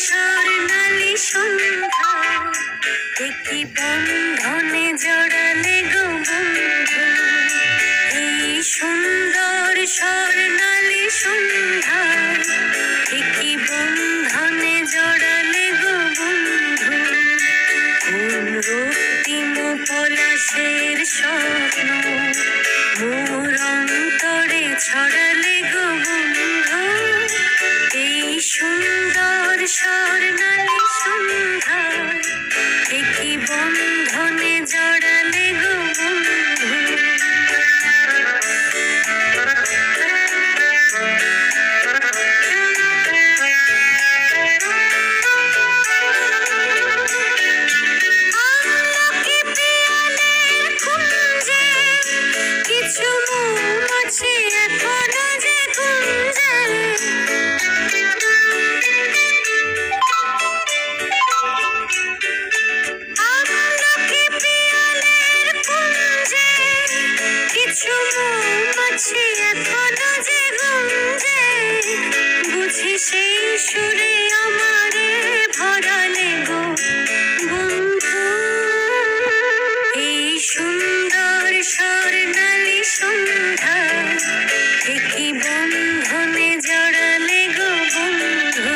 স্বর্ণালী সন্ধ্যা একটি বন্ধনে জড়ালে গো বন্ধু। এই সুন্দর স্বর্ণালী সন্ধ্যা একটি বন্ধনে জড়ালে গো বন্ধু। কোন রক্তিম পলাশের স্বপ্ন মোর অন্তরে ছড়ালে গো বন্ধু। এই সুন্দর স্বর্ণালী সন্ধ্যা একটি বন্ধনে জড়ালে গো বন্ধু। আমলকি পিয়ালের কুঞ্জে কিছু মৌমাছি এখনো যে গুঞ্জে। আমলকি পিয়ালের কুঞ্জে কিছু মৌমাছি এখনো যে গুঞ্জে। বুঝি সেই সুরে আমারে ভরালে গো বন্ধু। এই সুন্দর স্বর্ণালী সন্ধ্যা একটি বন্ধনে জড়ালে গো বন্ধু।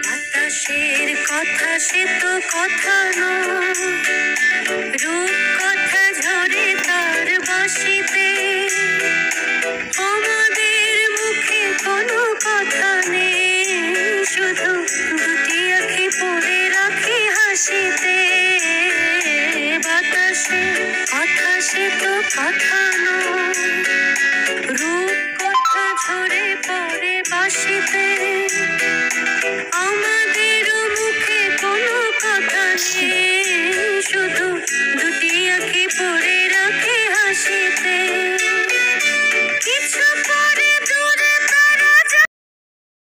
বাতাসের কথা সে তো কথা নয়, রূপ কথা ঝরে তার বাঁশিতে। আমাদের মুখে কোনো কথা নেই, শুধু দুটি আঁখি পড়ে রাখি হাসিতে। বাতাসের কথা সে তো কথা